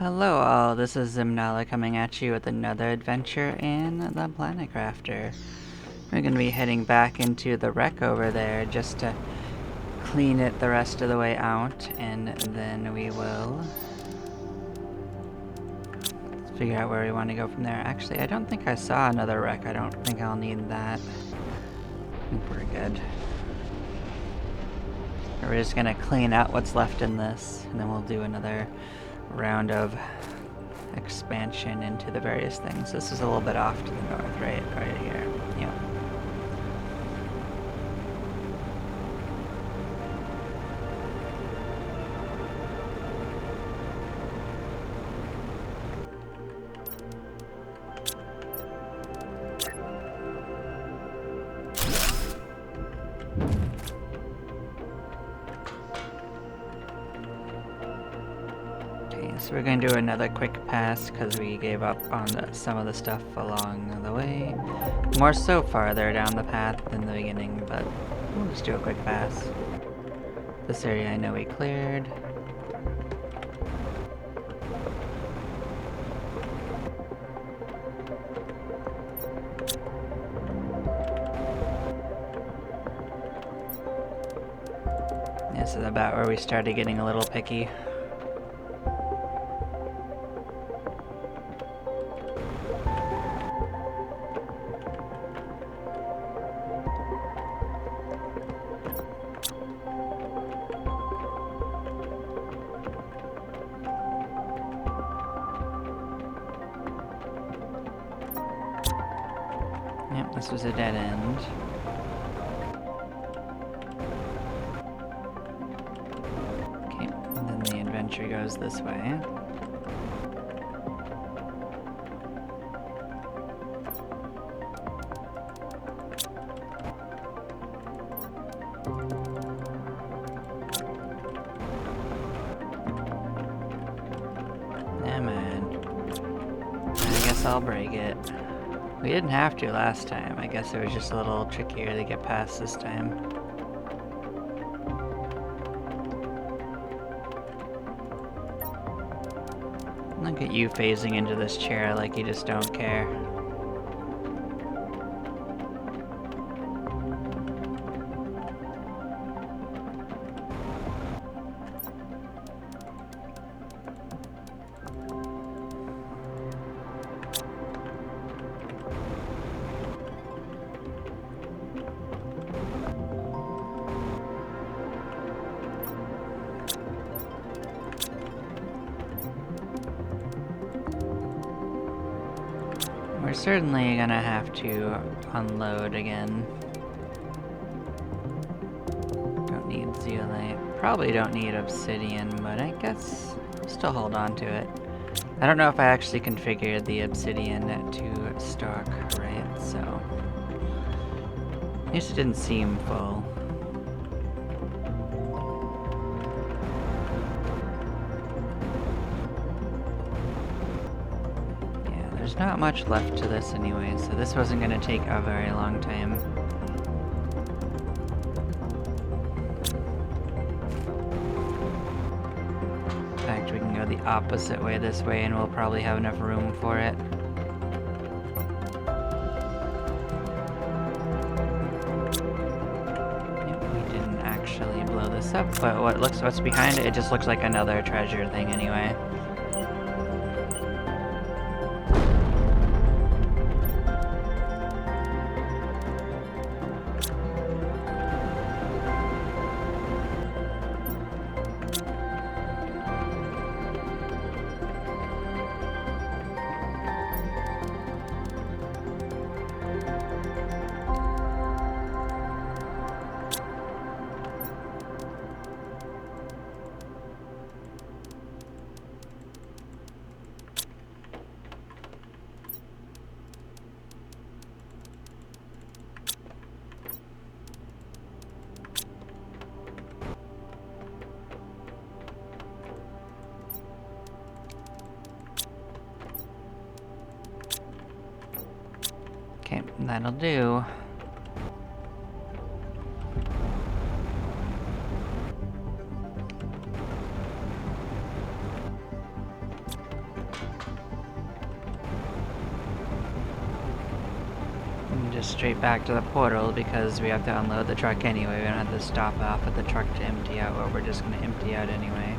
Hello all, this is Zimnala coming at you with another adventure in the Planet Crafter. We're going to be heading back into the wreck over there just to clean it the rest of the way out, and then we will figure out where we want to go from there. Actually, I don't think I saw another wreck. I don't think I'll need that. I think we're good. We're just going to clean out what's left in this, and then we'll do another round of expansion into the various things. This is a little bit off to the north, right here. Yep. So we're going to do another quick pass because we gave up on some of the stuff along the way. More so farther down the path than the beginning, but we'll just do a quick pass. This area I know we cleared. This is about where we started getting a little picky. Yep, this was a dead end. Okay, and then the adventure goes this way. Nah, man. I guess I'll break it. We didn't have to last time. I guess it was just a little trickier to get past this time. Look at you phasing into this chair like you just don't care. We're certainly gonna have to unload again. Don't need zeolite. Probably don't need obsidian, but I guess I'll still hold on to it. I don't know if I actually configured the obsidian to stock right, so at least it didn't seem full. There's not much left to this anyway, so this wasn't going to take a very long time. In fact, we can go the opposite way this way and we'll probably have enough room for it. Yep, we didn't actually blow this up, but what's behind it, it just looks like another treasure thing anyway. Okay, that'll do. just straight back to the portal because we have to unload the truck anyway. We don't have to stop off at the truck to empty out what we're just going to empty out anyway.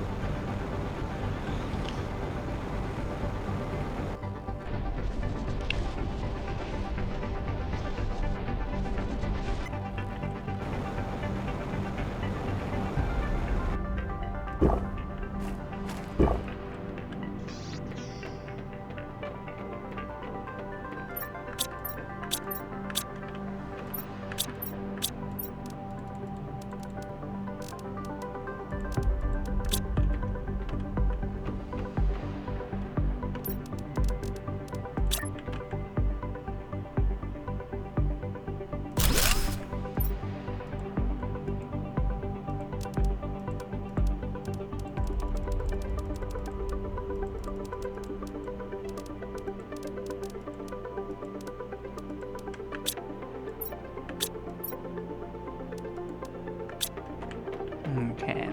Okay.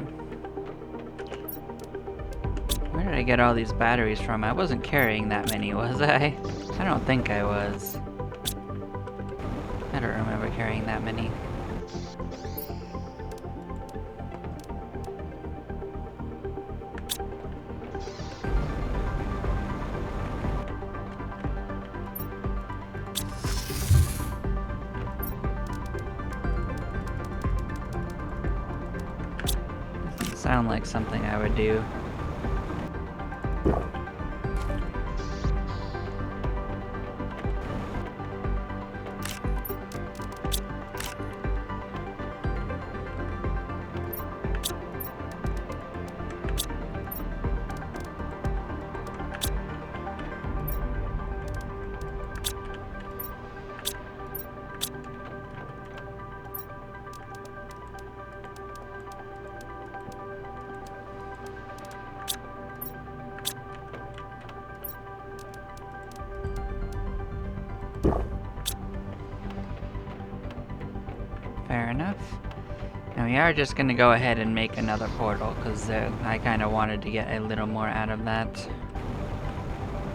Where did I get all these batteries from? I wasn't carrying that many, was I? I don't think I was. I don't remember carrying that many. Doesn't sound like something I would do. Fair enough. And we are just gonna go ahead and make another portal, because I kind of wanted to get a little more out of that.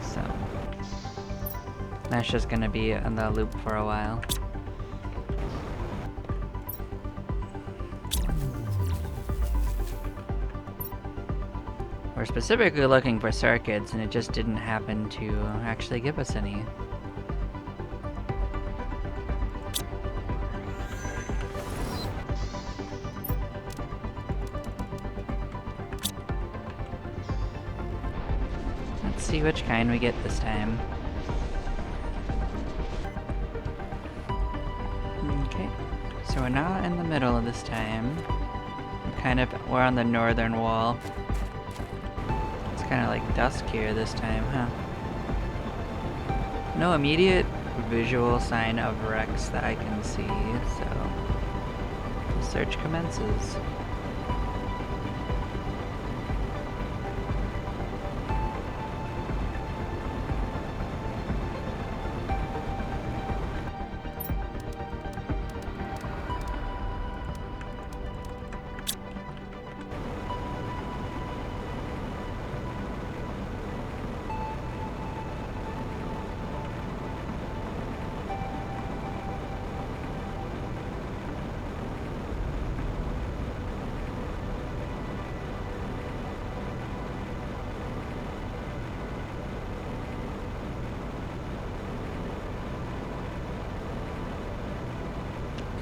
So, that's just gonna be in the loop for a while. We're specifically looking for circuits, and it just didn't happen to actually give us any. Let's see which kind we get this time. Okay, so we're not in the middle this time. We're on the northern wall. It's kind of like dusk here this time, huh? No immediate visual sign of wrecks that I can see, so the search commences.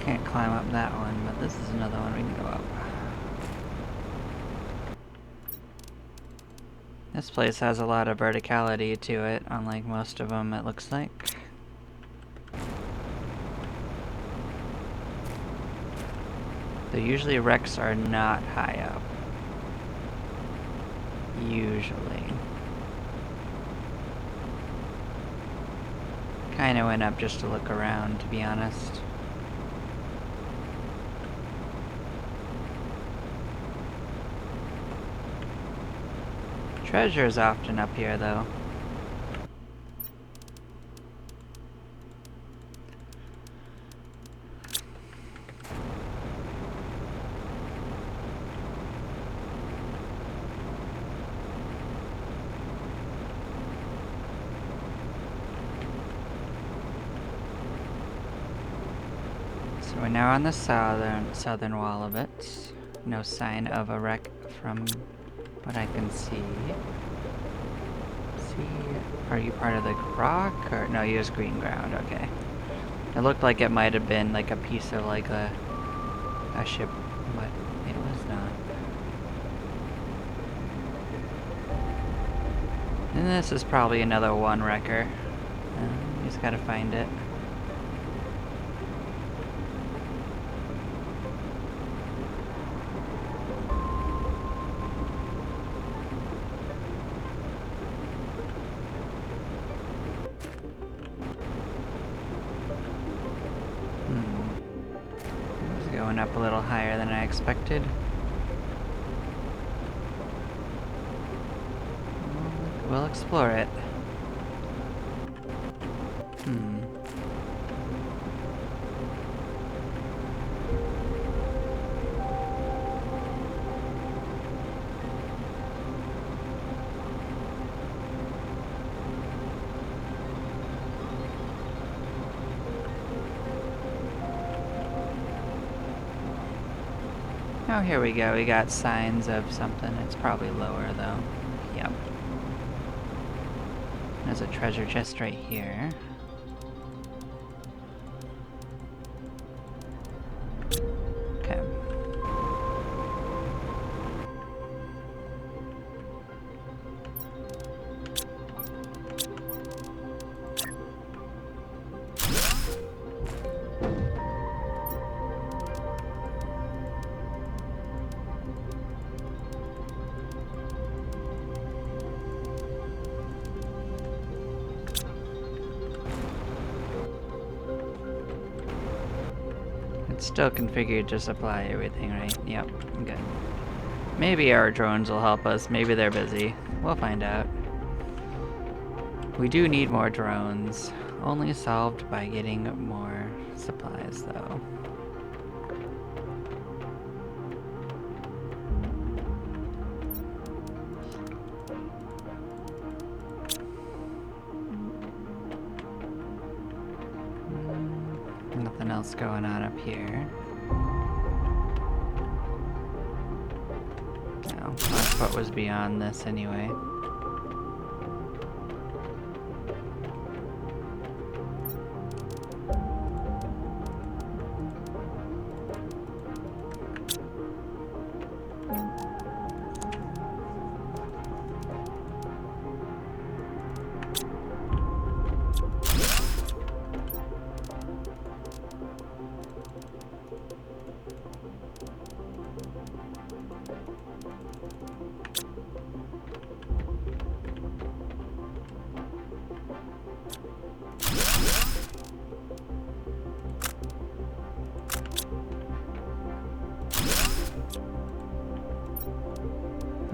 Can't climb up that one, but this is another one we can go up. This place has a lot of verticality to it, unlike most of them, it looks like. So usually wrecks are not high up. Usually. Kinda went up just to look around, to be honest. Treasure is often up here, though. We're now on the southern wall of it. No sign of a wreck from what I can see. Are you part of the rock? Or no, you just green ground, okay. It looked like it might have been like a piece of like a ship, but it was not. And this is probably another one wrecker. You just gotta find it. Going up a little higher than I expected. We'll explore it. Oh, here we go. We got signs of something. It's probably lower, though. Yep. There's a treasure chest right here. Okay. It's still configured to supply everything, right? Yep, good. Maybe our drones will help us. Maybe they're busy. We'll find out. We do need more drones. Only solved by getting more supplies, though. Nothing else going on up here. No, that's what was beyond this anyway.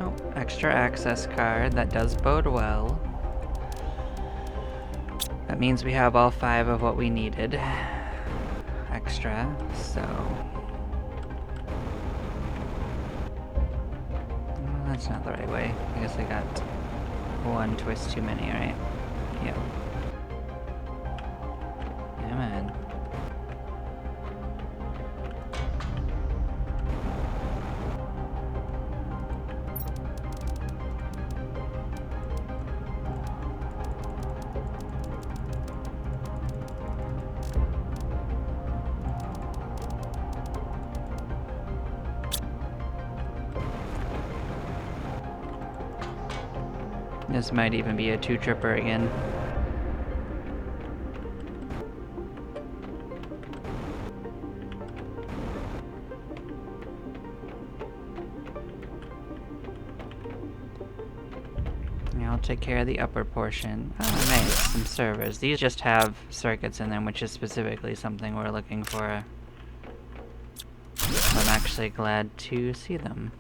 Oh, extra access card. That does bode well. That means we have all 5 of what we needed. Extra, so... Well, that's not the right way. I guess I got 1 twist too many, right? Yep. Yeah, man. This might even be a 2-tripper again. Yeah, I'll take care of the upper portion. Oh, nice. Some servers. These just have circuits in them, which is specifically something we're looking for. I'm actually glad to see them.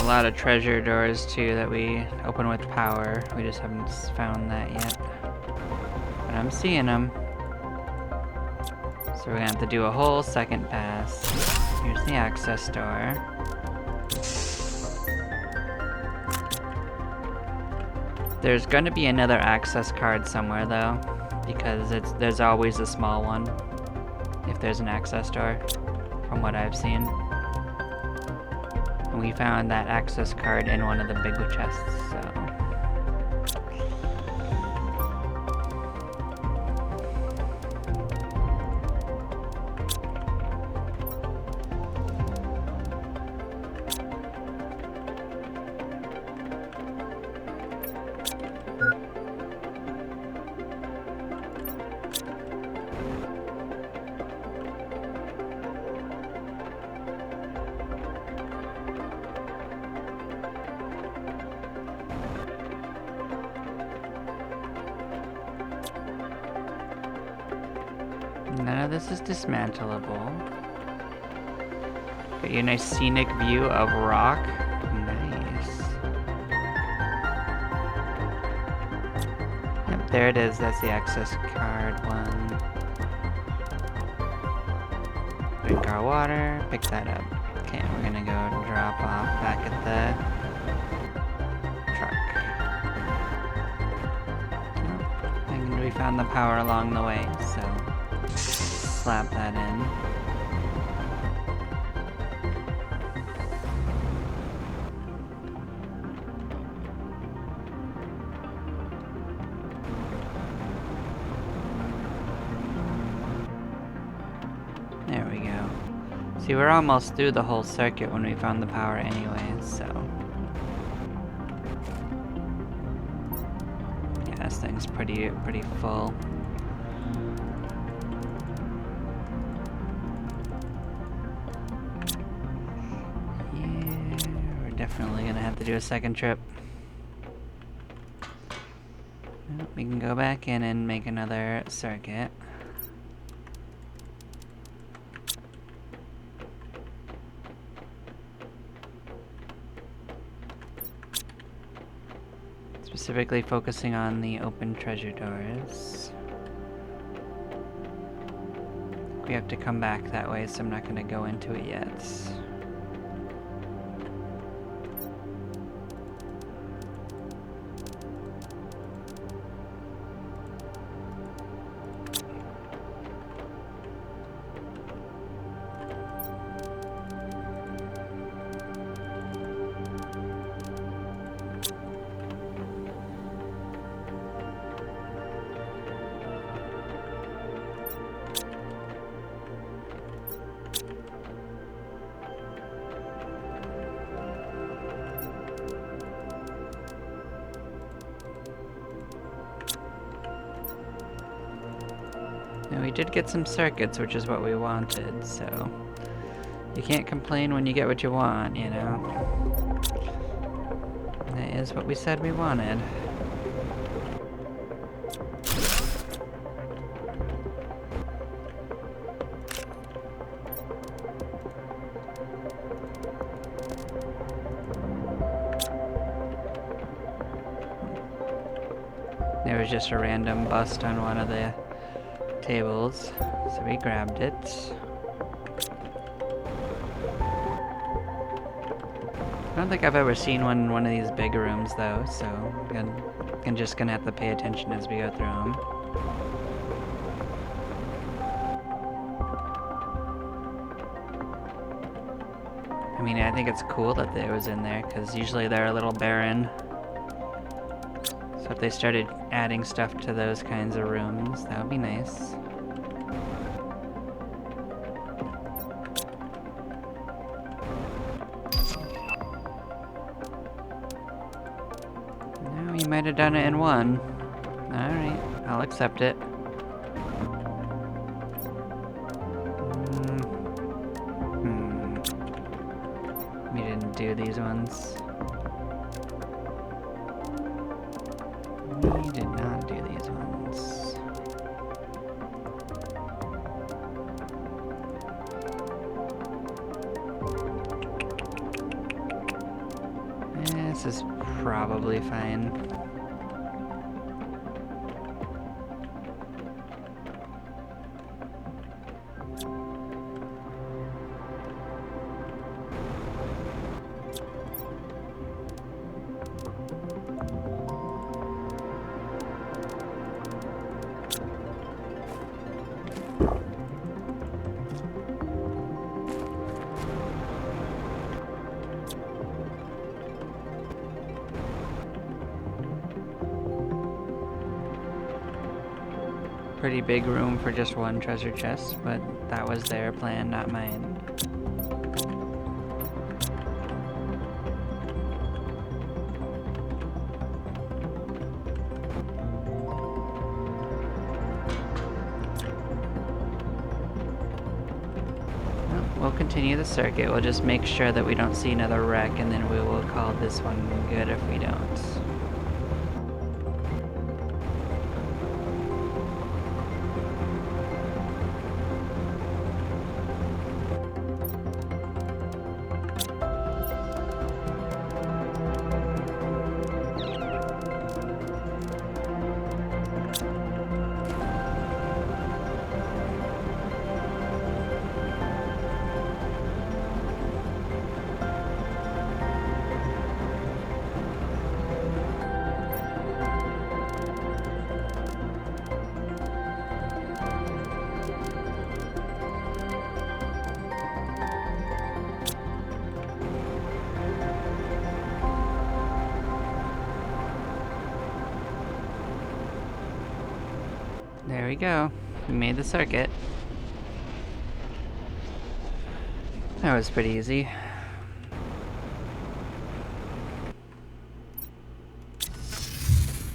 a lot of treasure doors too that we open with power. We just haven't found that yet. But I'm seeing them. So we're gonna have to do a whole second pass. Here's the access door. There's gonna be another access card somewhere though, because there's always a small one if there's an access door, from what I've seen. And we found that access card in one of the big chests, so. None of this is dismantleable. Got you a nice scenic view of rock. Nice. Yep, there it is. That's the access card one. Drink our water. Pick that up. Okay, we're gonna go drop off back at the truck. Oh, and we found the power along the way, so slap that in. There we go. See, we're almost through the whole circuit when we found the power anyway, so. Yeah, this thing's pretty full. Definitely gonna have to do a second trip. We can go back in and make another circuit. Specifically focusing on the open treasure doors. We have to come back that way, so I'm not gonna go into it yet. And we did get some circuits, which is what we wanted, so you can't complain when you get what you want, you know? That is what we said we wanted. There was just a random bust on one of the tables, so we grabbed it. I don't think I've ever seen one in one of these big rooms though, so I'm just gonna have to pay attention as we go through them. I mean, I think it's cool that it was in there, because usually they're a little barren. So if they started adding stuff to those kinds of rooms, that would be nice. No, you might have done it in one. Alright, I'll accept it. We didn't do these ones. We did not do these ones. This is probably fine. Pretty big room for just one treasure chest, but that was their plan, not mine. Well, we'll continue the circuit. We'll just make sure that we don't see another wreck, and then we will call this one good if we don't. There we go. We made the circuit. That was pretty easy.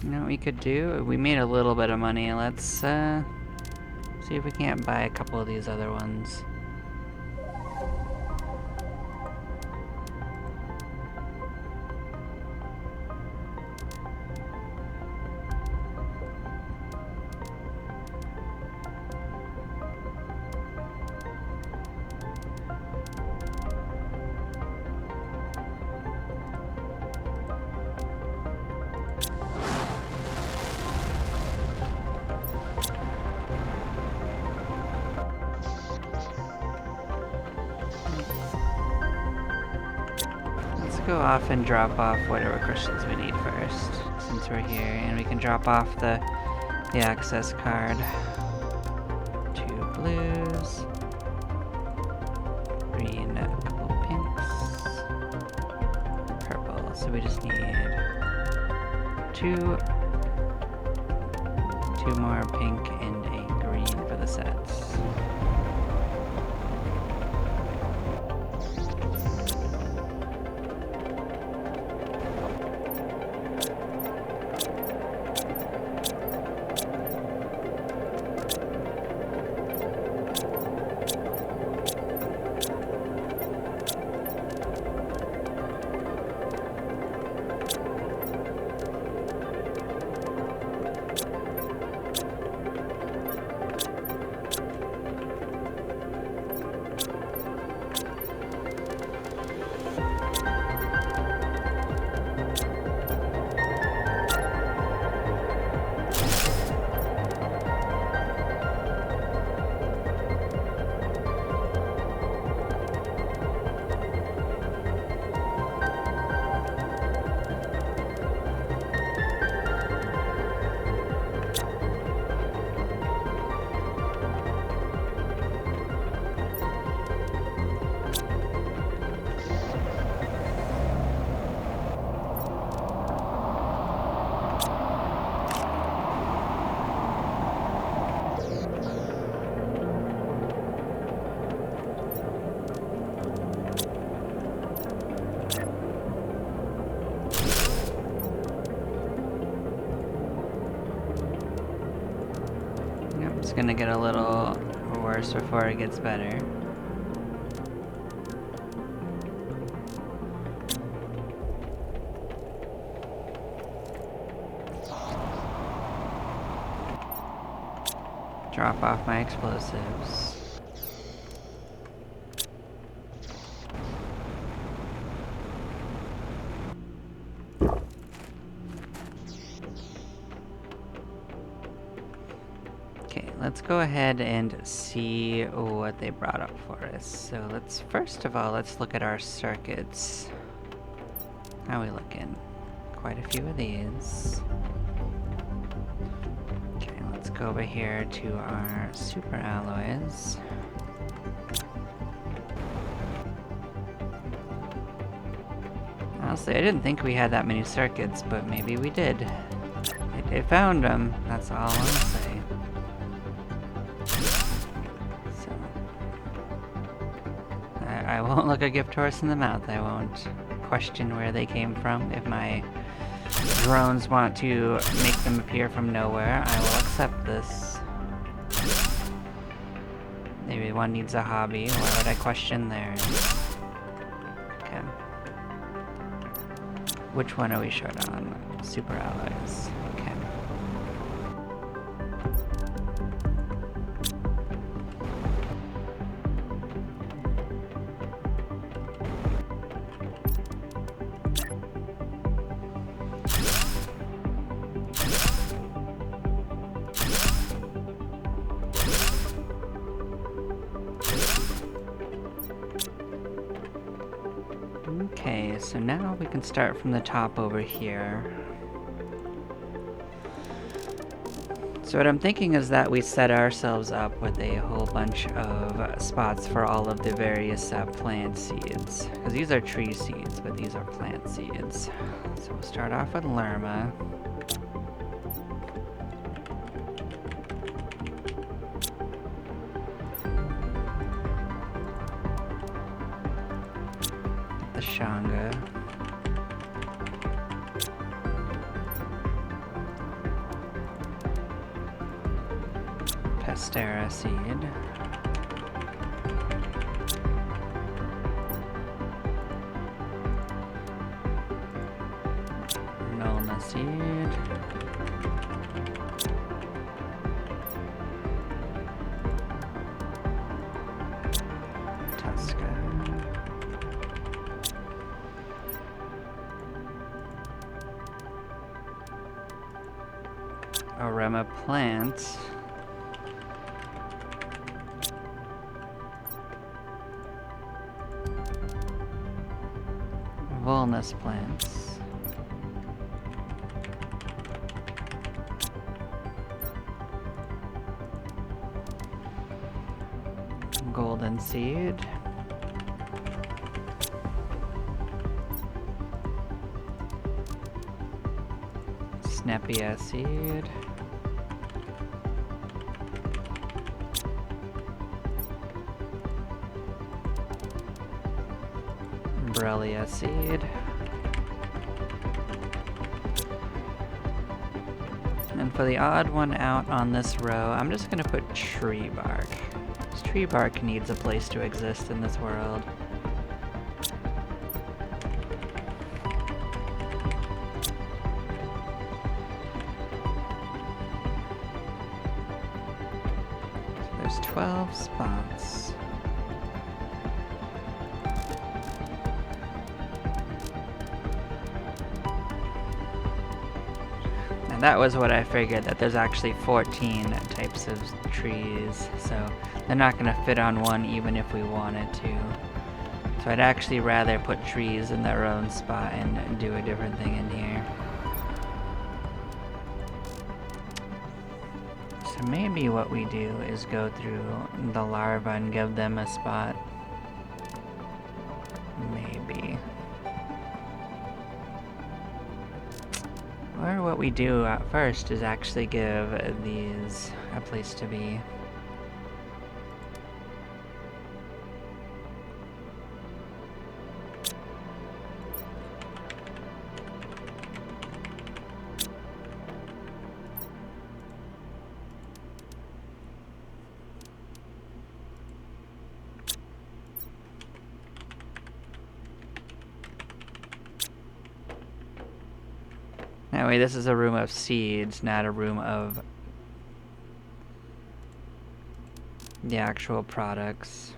You know what we could do? We made a little bit of money. Let's see if we can't buy a couple of these other ones. Go off and drop off whatever crystals we need first, since we're here, and we can drop off the access card. 2 blues, green, a couple pinks, purple. So we just need two more pink and a green for the sets. It's gonna get a little worse before it gets better. Drop off my explosives. let's go ahead and see what they brought up for us. So let's, first of all, let's look at our circuits. How are we looking? Quite a few of these. Okay, let's go over here to our super alloys. Honestly, I didn't think we had that many circuits, but maybe we did. It found them, that's all I'll say. So, I won't look a gift horse in the mouth. I won't question where they came from. If my drones want to make them appear from nowhere, I will accept this. Maybe one needs a hobby. Why would I question theirs? Okay. Which one are we short on? Super alloys. Okay. Okay, so now we can start from the top over here. So what I'm thinking is that we set ourselves up with a whole bunch of spots for all of the various plant seeds. Because these are tree seeds, but these are plant seeds. So we'll start off with Lerma. The Shanga. Pastera seed. Nolna seed. Tuska. Arema plant. Volnus plants. Golden seed. Snappia seed. Borrelia seed. And for the odd one out on this row, I'm just gonna put tree bark. This tree bark needs a place to exist in this world. So there's 12 spots. And that was what I figured, that there's actually 14 types of trees, so they're not gonna fit on one even if we wanted to. So I'd actually rather put trees in their own spot and do a different thing in here. So maybe what we do is go through the larva and give them a spot. Maybe. Or what we do at first is actually give these a place to be. Anyway, this is a room of seeds, not a room of the actual products.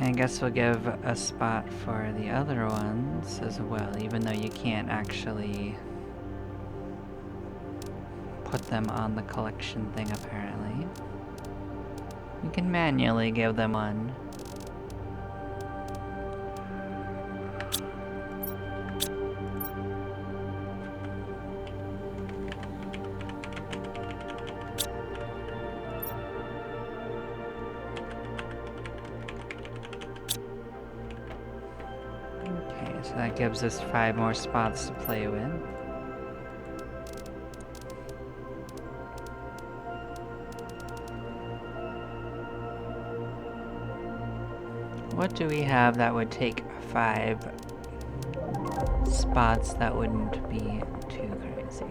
I guess we'll give a spot for the other ones as well, even though you can't actually put them on the collection thing apparently. You can manually give them one. Okay, so that gives us 5 more spots to play with. What do we have that would take 5 spots that wouldn't be too crazy?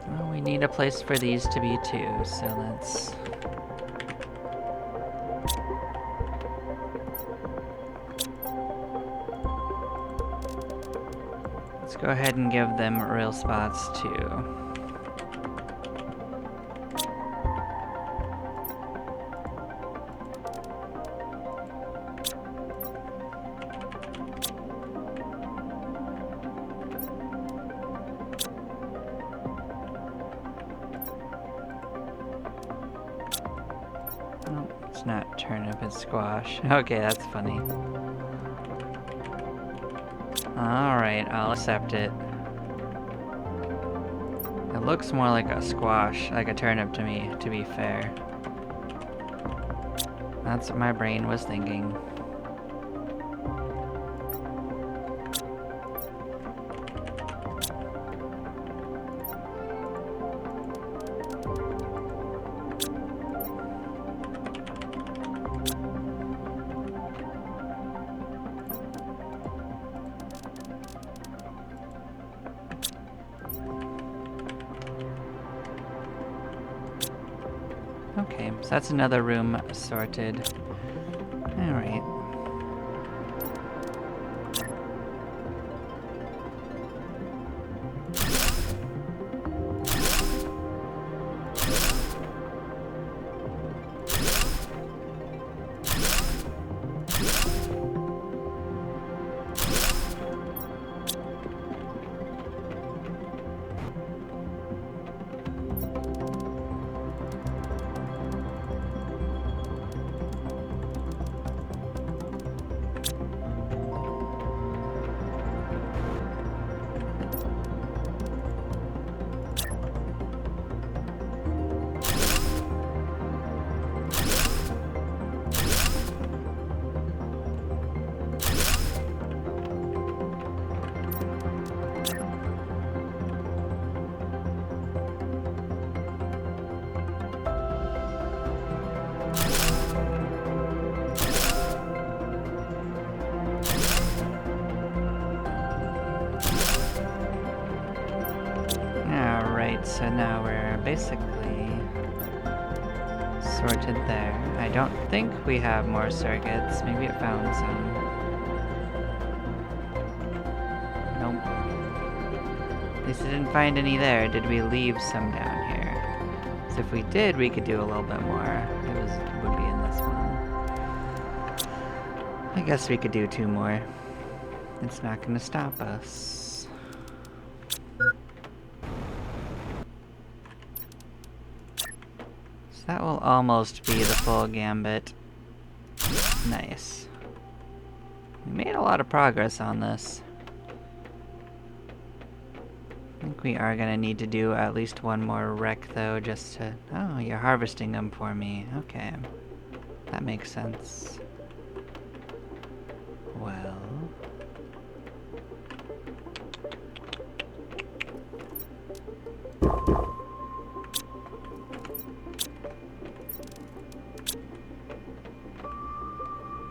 Well, we need a place for these to be too, so let's... Let's go ahead and give them real spots too. Oh, it's not turnip, it's squash. Okay, that's funny. Alright, I'll accept it. It looks more like a squash, like a turnip to me, to be fair. That's what my brain was thinking. Okay, so that's another room sorted. Alright. Alright, so now we're basically sorted there. I don't think we have more circuits. Maybe it found some. Nope. At least it didn't find any there. Did we leave some down here? So if we did, we could do a little bit more. It would be in this one. I guess we could do 2 more. It's not gonna stop us. That will almost be the full gambit. Nice. We made a lot of progress on this. I think we are gonna need to do at least 1 more wreck though, just to... Oh, you're harvesting them for me. Okay. That makes sense. Well...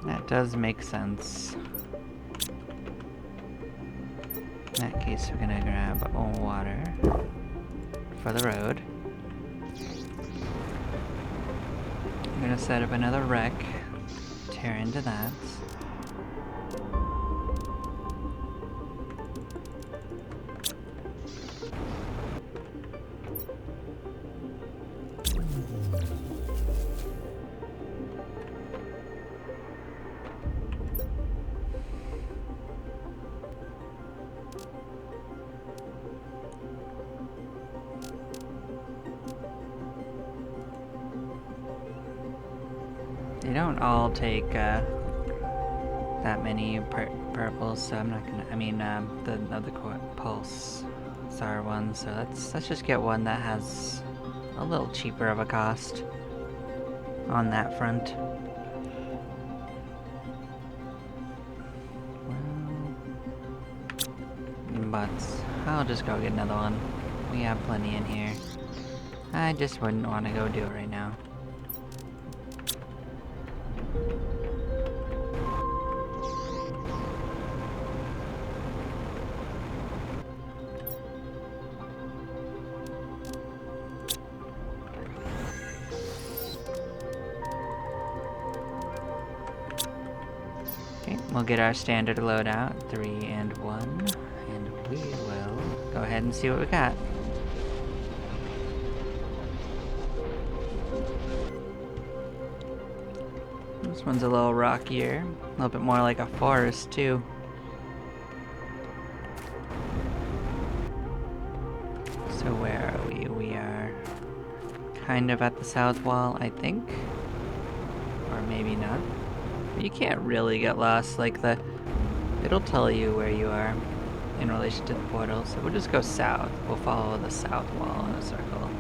That does make sense. In that case, we're gonna grab water. for the road. I'm gonna set up another wreck, tear into that. They don't all take that many purples, so I'm not gonna. I mean, the other pulsar one. So let's just get one that has a little cheaper of a cost on that front. But I'll just go get another one. We have plenty in here. I just wouldn't want to go do it right now. Okay, we'll get our standard loadout, 3 and 1, and we will go ahead and see what we got. This one's a little rockier, a little bit more like a forest too. So where are we? We are kind of at the south wall, I think. Or maybe not. But you can't really get lost, like it'll tell you where you are in relation to the portal. So we'll just go south. We'll follow the south wall in a circle.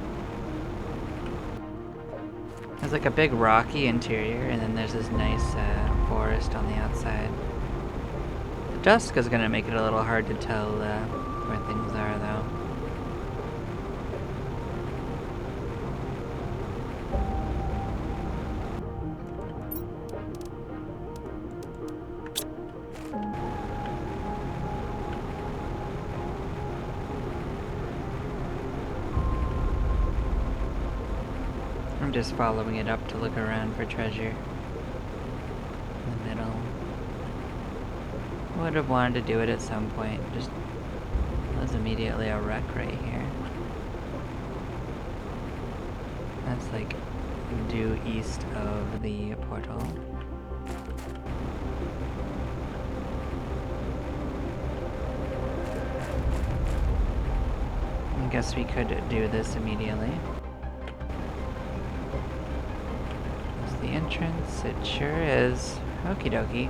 There's like a big rocky interior, and then there's this nice forest on the outside. The dusk is gonna make it a little hard to tell where things are, though. I'm just following it up to look around for treasure. In the middle. Would have wanted to do it at some point. Just was immediately a wreck right here. That's like due east of the portal. I guess we could do this immediately. The entrance, it sure is. Okie dokie.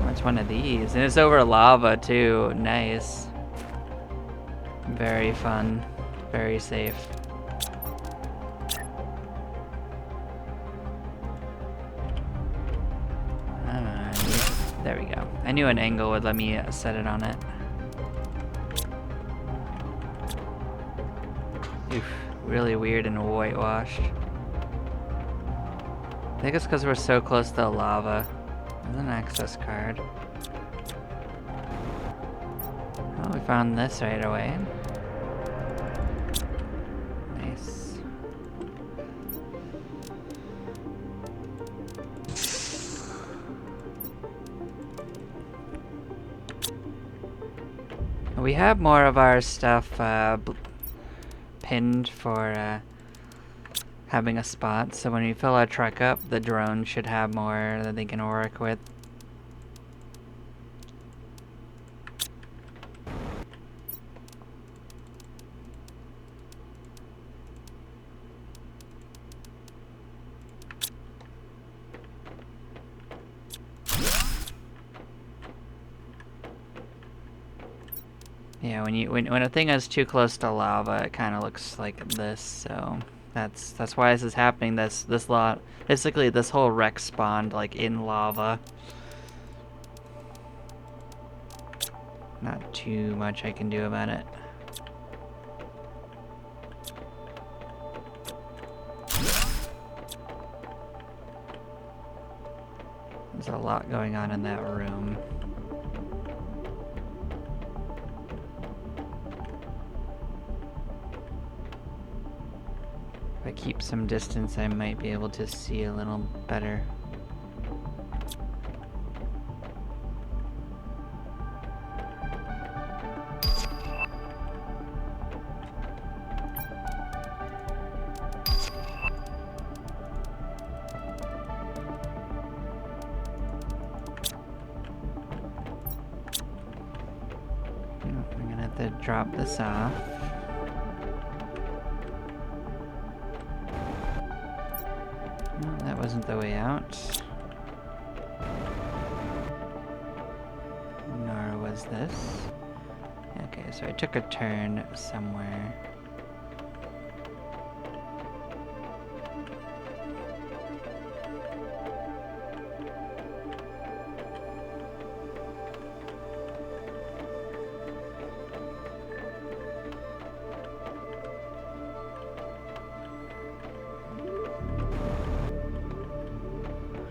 What's one of these? And it's over lava too. Nice. Very fun. Very safe. There we go. I knew an angle would let me set it on it. Oof. Really weird and whitewashed. I think it's because we're so close to the lava. There's an access card. Oh, we found this right away. Nice. We have more of our stuff pinned for having a spot, so when we fill our truck up, the drone should have more that they can work with. Yeah, when a thing is too close to lava, it kind of looks like this. So that's why this is happening. This lot, basically, this whole wreck spawned like in lava. Not too much I can do about it. There's a lot going on in that room. keep some distance, I might be able to see a little better. I'm gonna have to drop this off. No, that wasn't the way out. Nor was this. Okay, so I took a turn somewhere.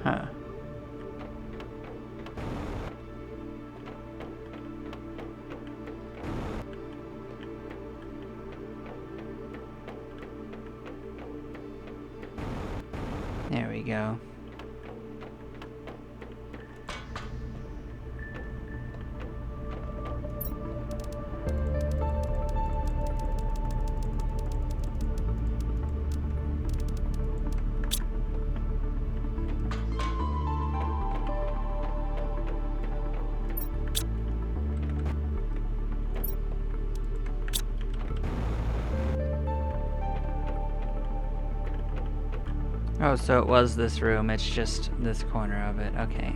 Huh. There we go. Oh, so it was this room, it's just this corner of it, okay.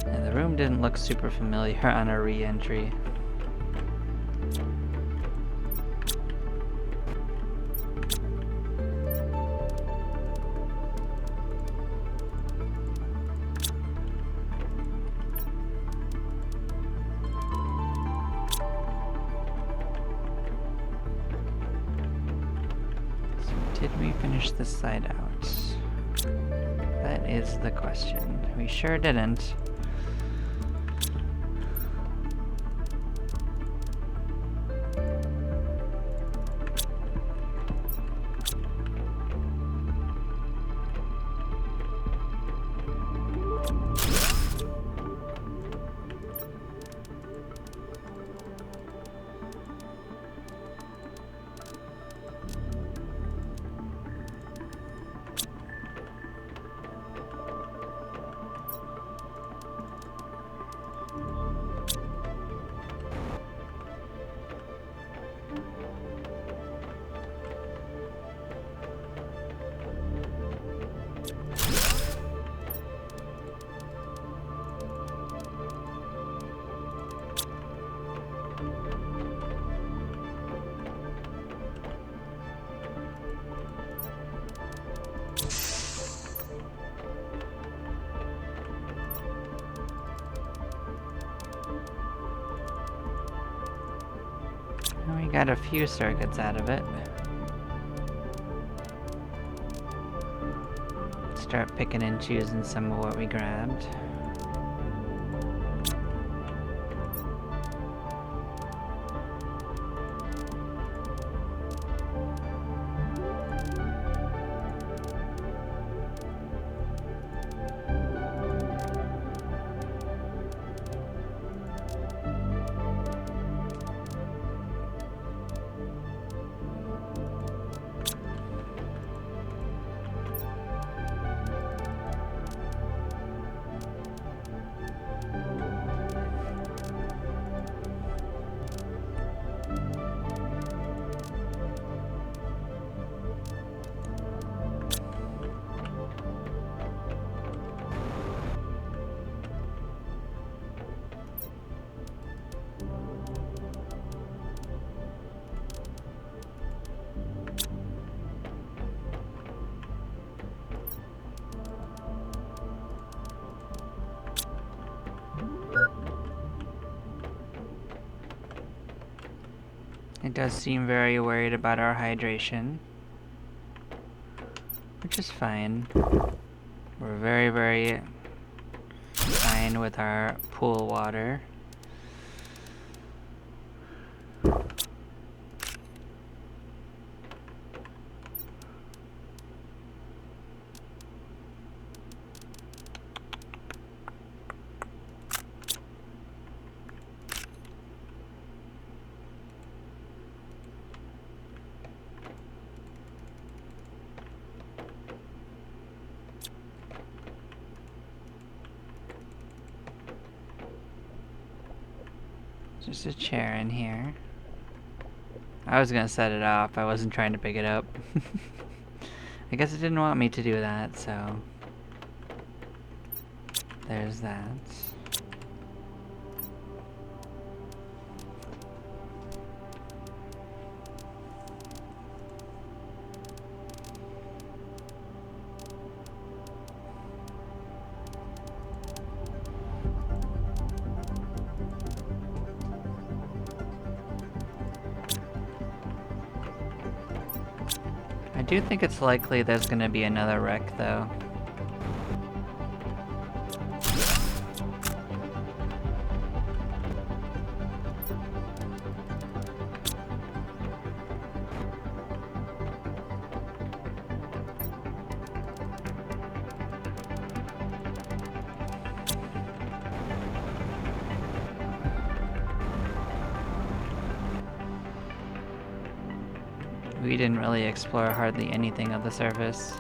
And the room didn't look super familiar on a re-entry. So did we finish this side out? That is the question. We sure didn't. We got a few circuits out of it. Start picking and choosing some of what we grabbed. It does seem very worried about our hydration, which is fine. We're very, very fine with our pool water. Just a chair in here. I was gonna set it off, I wasn't trying to pick it up. I guess it didn't want me to do that, so... There's that. I do think it's likely there's gonna be another wreck, though. We didn't really explore hardly anything of the surface.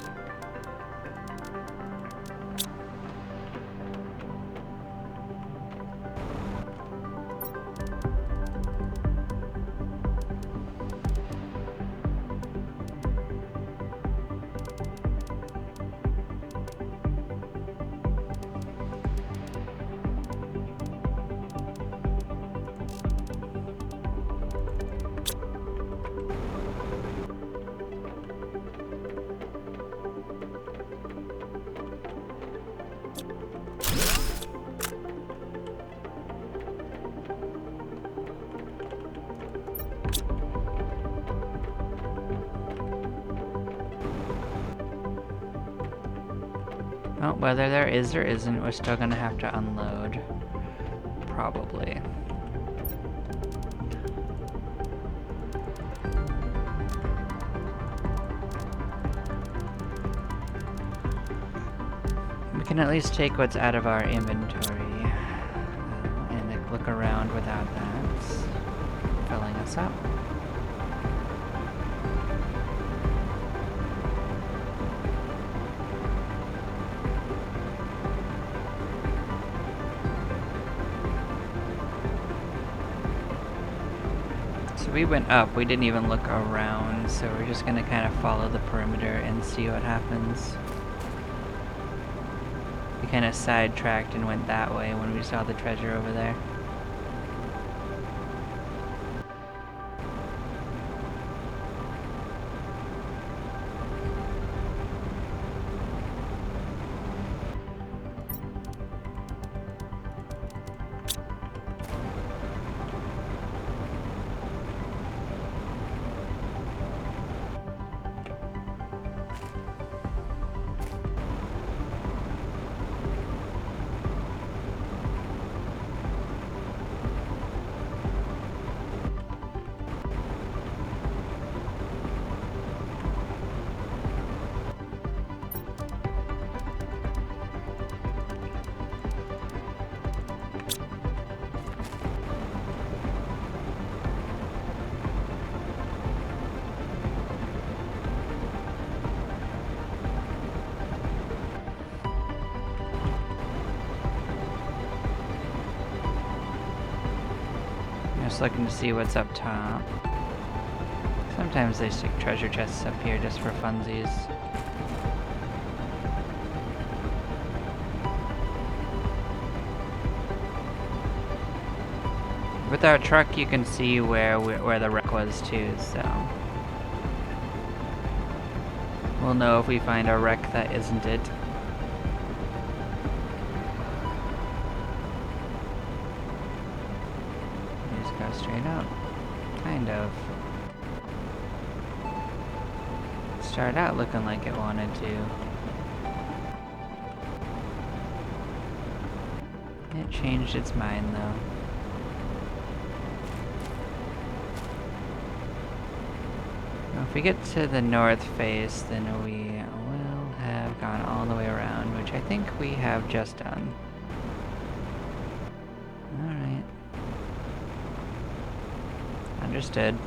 Well, whether there is or isn't, we're still gonna have to unload. Probably. We can at least take what's out of our inventory and look around without that filling us up. So we went up, we didn't even look around, so we're just gonna kind of follow the perimeter and see what happens. We kind of sidetracked and went that way when we saw the treasure over there. Just looking to see what's up top. Sometimes they stick treasure chests up here just for funsies. With our truck, you can see where the wreck was too, so we'll know if we find a wreck that isn't it. Just go straight up, kind of. Started out looking like it wanted to. It changed its mind though. If we get to the north face, then we will have gone all the way around, which I think we have just done. Alright. Understood.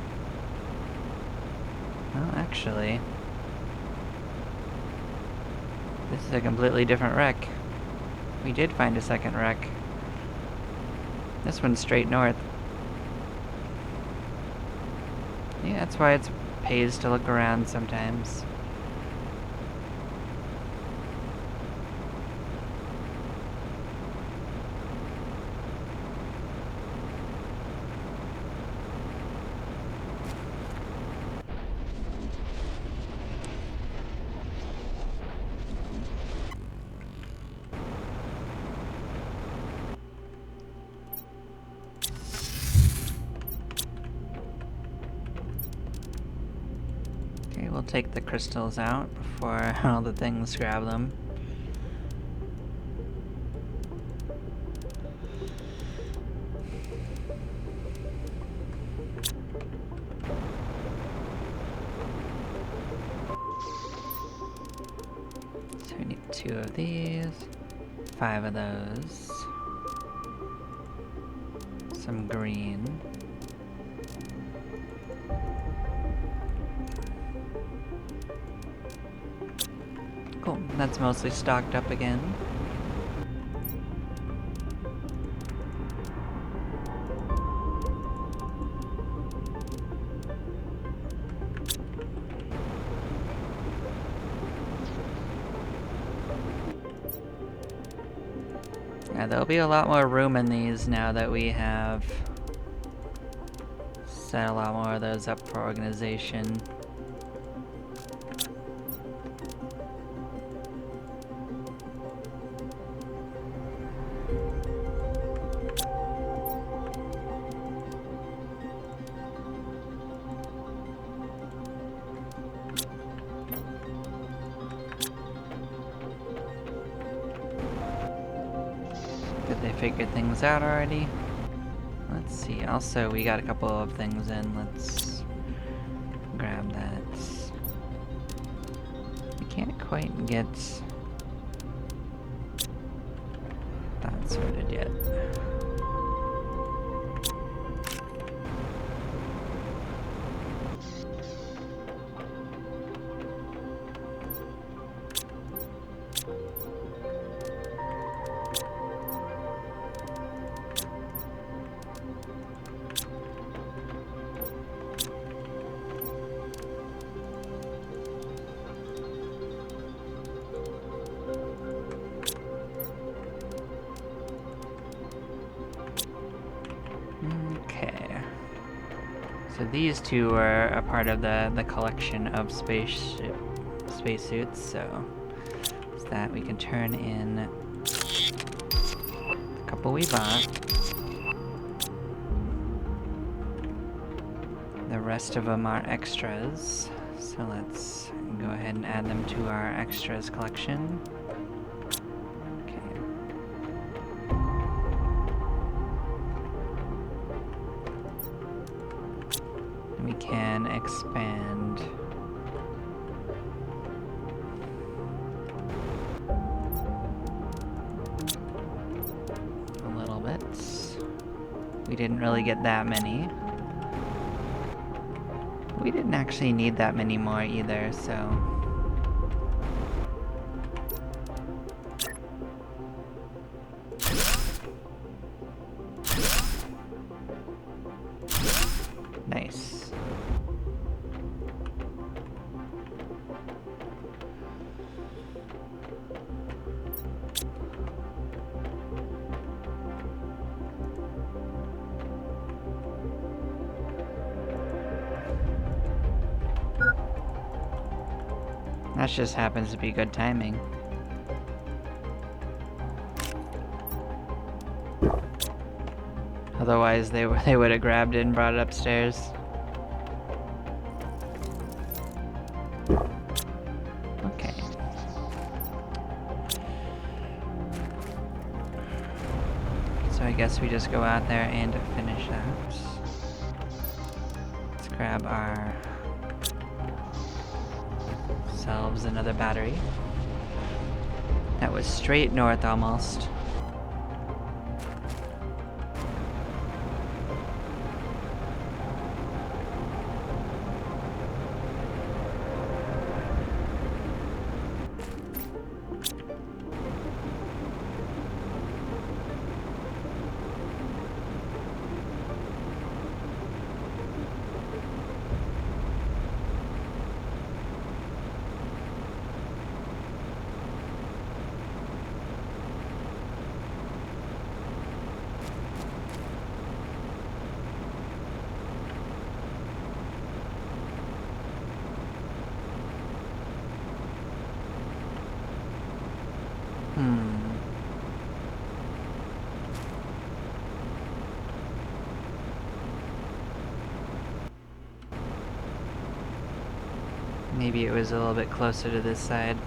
Well, actually, this is a completely different wreck. We did find a second wreck. This one's straight north. Yeah, that's why it pays to look around sometimes. Okay, we'll take the crystals out before all the things grab them. So we need 2 of these, 5 of those, some green. Cool, that's mostly stocked up again. Yeah, there'll be a lot more room in these now that we have set a lot more of those up for organization. Did they figure things out already? Let's see. Also, we got a couple of things in. Let's grab that. We can't quite get that sorted yet. Okay. So these two are a part of the collection of spacesuits, so that we can turn in a couple we bought. The rest of them are extras, so let's go ahead and add them to our extras collection. We can expand a little bit. We didn't really get that many. We didn't actually need that many more either, so... Nice. That just happens to be good timing. Otherwise, they would have grabbed it and brought it upstairs. Okay. So I guess we just go out there and finish that. Let's grab ourselves another battery. That was straight north almost. Maybe it was a little bit closer to this side.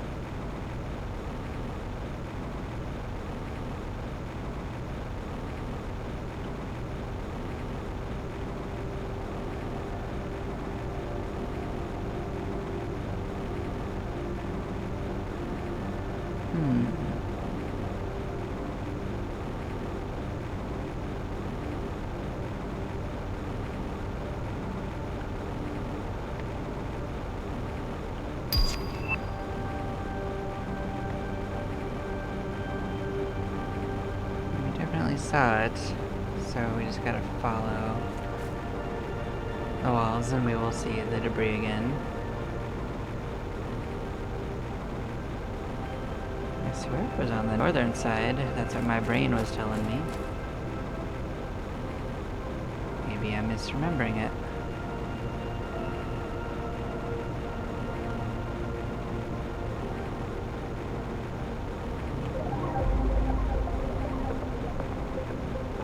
Saw it, so we just gotta follow the walls and we will see the debris again. I swear it was on the northern side. That's what my brain was telling me. Maybe I'm misremembering it.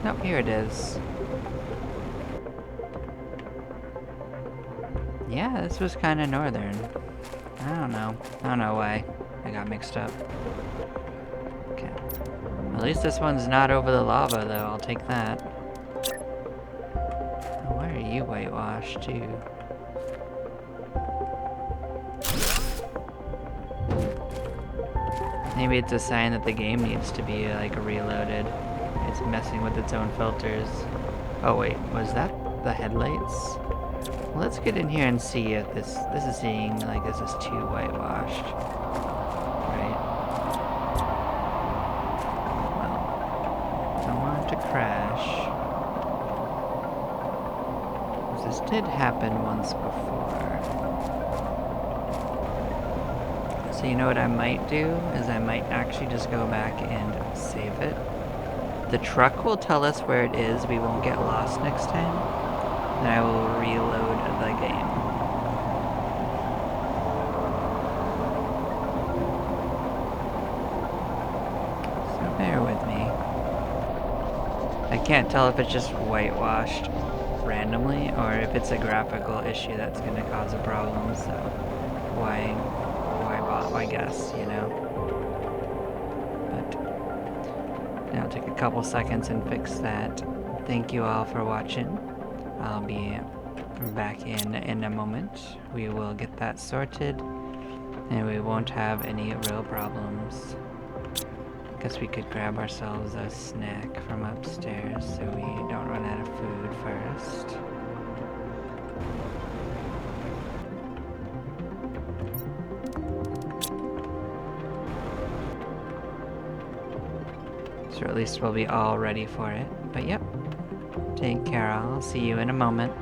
Nope, here it is. Yeah, this was kind of northern. I don't know why I got mixed up. Okay. At least this one's not over the lava, though. I'll take that. Oh, why are you whitewashed, too? Maybe it's a sign that the game needs to be, like, reloaded. It's messing with its own filters. Oh wait, was that the headlights? Well, let's get in here and see if this is seeing like this is too whitewashed. Right? Well, don't want it to crash. This did happen once before. So you know what I might do is I might actually just go back and save it. The truck will tell us where it is, we won't get lost next time. Then I will reload the game. So bear with me. I can't tell if it's just whitewashed randomly or if it's a graphical issue that's going to cause a problem, so why guess, you know? It'll take a couple seconds and fix that. Thank you all for watching. I'll be back in a moment. We will get that sorted and we won't have any real problems. Guess we could grab ourselves a snack from upstairs so we don't run out of food first. So at least we'll be all ready for it. But yep, take care. I'll see you in a moment.